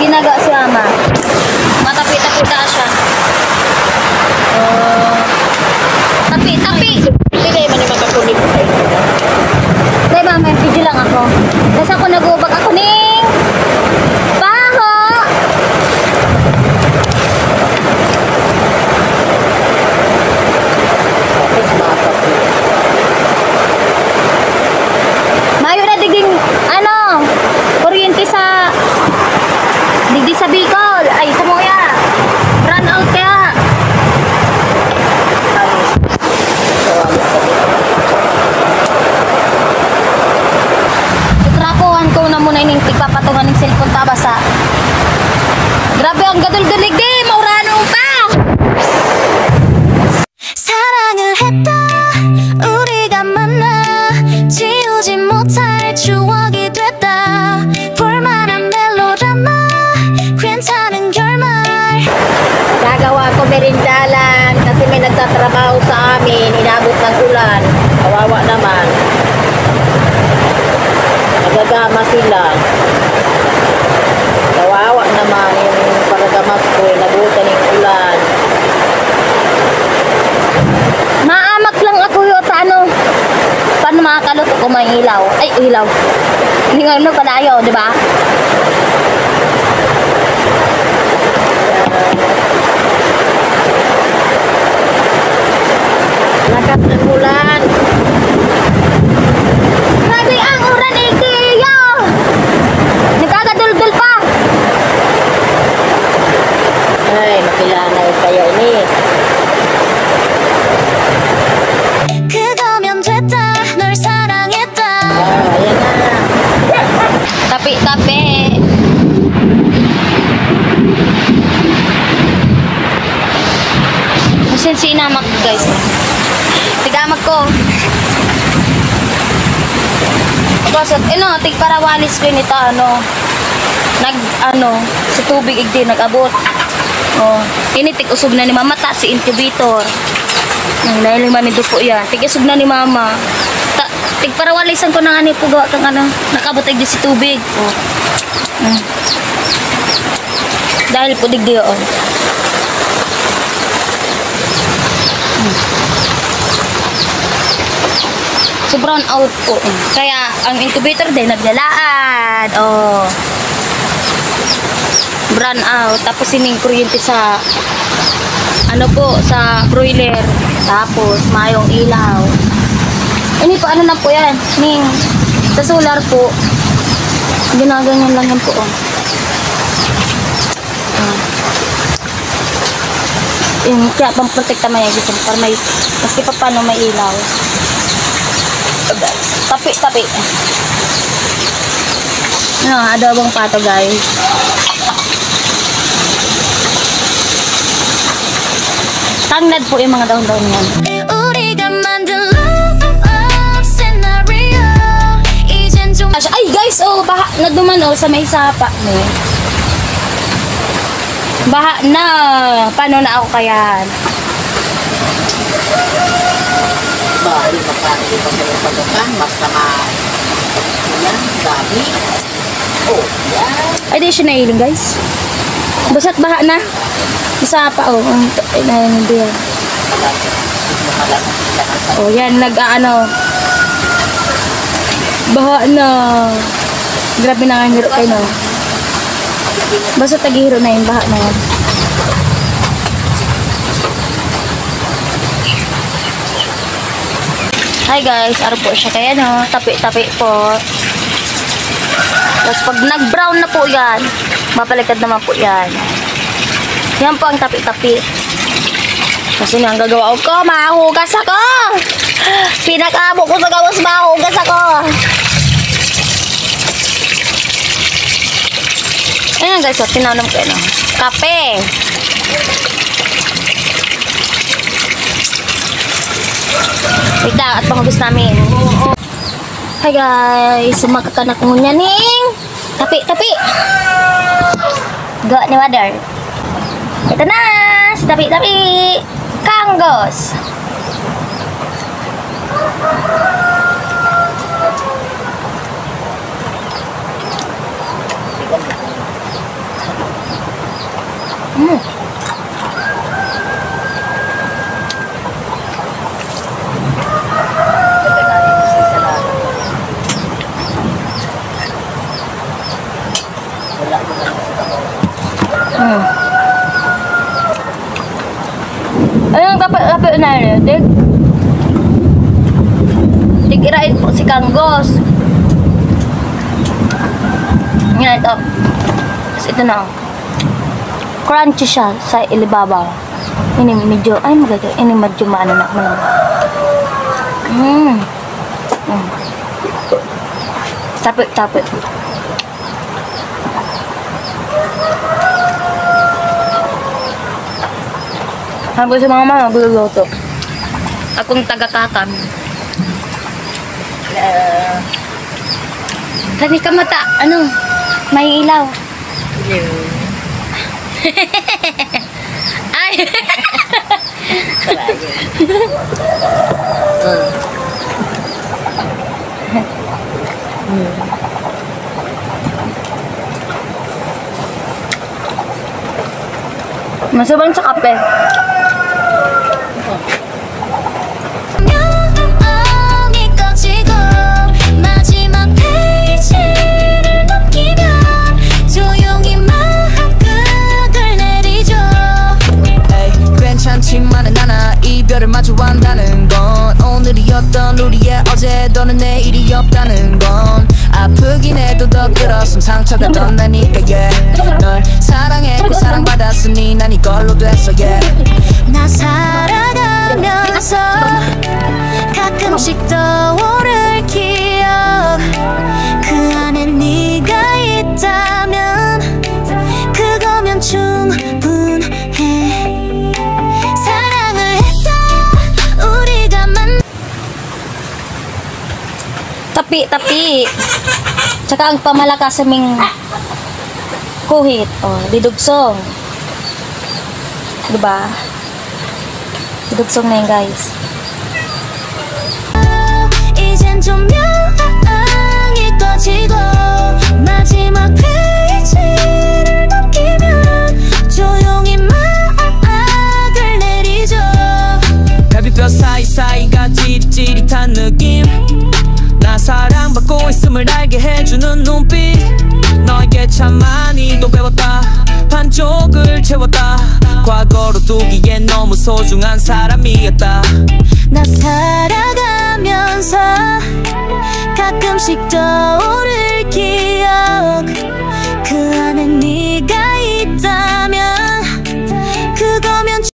ginagawa si Mama? Matapi-tapi ka siya. Tapi-tapi. Hindi kayo man yung magkakunig ko kayo. Dahil Mama, video lang ako. Nasa ako nag-ubag ako ning baho. Mayo na diging, kuryente sa digdi sa Bicol. Ay, sa Moya. Run out kaya. Itrapuhan ko na muna ining tigpapatungan ng cellphone tabasa. Grabe ang gadul-dulig di. Mauranong pa. 사랑을 했다 우리가 만나 지우지 못할 추억이 됐다 볼만한 멜로드라마 괜찮은 결말 Gagawa ko merindalan kasi may nagtatrabaho sa amin. Inabot ng ulan. Kawawa naman. Nagagama sila. Kawawa naman yung paragamas ko. Nabutan yung ulan. Maamak lang ako yun sa paano makakaluto ko may ilaw. Ay, ilaw. Hindi nga palayo, di ba? Lakas ng ulan. Grabe ang uran, Ikiyo! Nagkagadul-dul pa. Ay, makilanay kaya ini. 그거면 됐다 널 사랑했다 Ayan na. Tapi-tapi. Asin si inamak, guys. Tigamag ko. Tapos, tigparawalis ko nito, sa tubig igdi, nag-abot. Oh, initik usog na ni Mama, ta si incubator. Dahil man nito po yan. Tig-usog na ni Mama. Tigparawalisan ko na nga po gawa kang nakabot igdi si tubig. Oh. Dahil po digdi yun. So brown out po. Kaya ang incubator din naglalaan. Oh. Brown out. Tapos sining kuryente sa sa broiler. Tapos mayong ilaw. Ini po na po yan. Sa solar po. Ginaganyan lang yan po. Yung kaya pang-protecta man yan dito. Para may, maski pa paano may ilaw. Tapi-tapi. Adobong pato, guys. Tanglad po yung mga daon-daon yan. 우리가 만든 love scenario 이젠 좀 Ay, guys, baha na duman sa may sapa. Baha na. Paano na ako kaya? Bali, makakali pa sa pagkakan. Basta yan, dami. Oh, yan. Ay, di siya nailing, guys. Basta't baha na. Sapa, hindi yan. Oh, yan, baha na. Grabe na nga hiro kayo, no? Basta tagihiro na yung baha na yan. Hi guys, ano po siya kaya, no? Tapi-tapi po. Tapos pag nag-brown na po yan, mapalikad naman po yan. Yan po ang tapi-tapi. Kasi nga ang gagawa ko, mahugas ako! Pinakabo ko sa gawas, mahugas ako! Ayan guys, tinanom ko yun. Kape! Wait lang, at panghugas namin. Hi guys, sumakakanak mo niya ning tapi-tapi! Go ni Wader. Ito na! Si tapi-tapi! Kanggos! Ayun, kapit na yun. Tigirain po si Kanggos. Yan, ito. Tapos ito na. Crunchy siya sa ilibabaw. Ini medyo, ay maganda. Ini medyo maano na. Tapit. Habang sa mga magluluto. Akong taga-kakam. Sabi ka mata, ano? May ilaw. Ay! Masabang sa kape. 명이 꺼지고 마지막 페이지를 넘기면 조용히 막극을 내리죠. 에이, 괜찮지만은 않아. 이별을 마주한다는 건 오늘이었던 우리의 어제 또는 내일이 없다는 건 아프긴 해도 더 끌었음 상처가 덧나니까 yeah. 널 사랑했고 사랑받았으니 난 이걸로 됐어 yeah. 나 살아가면서 가끔씩 떠오를 기억 그 안에 네가 있다면 그거면 충분해. 사랑을 했다 우리가 만 Tapi. Tsaka ang pamalakas sa ming kuhit. Oh, didugsong. Diba? Didugsong na yun, guys. 이젠 조명이 꺼지고 마지막 페이지를 넘기면 조용히 막을 내리죠. 갈비뼈 사이사이가 찌릿찌릿한 느낌 나 사랑받고 있음을 알게 해주는 눈빛 너에게 참 많이 또 배웠다 반쪽을 채웠다 과거로 두기엔 너무 소중한 사람이었다 나 살아가면서 가끔씩 떠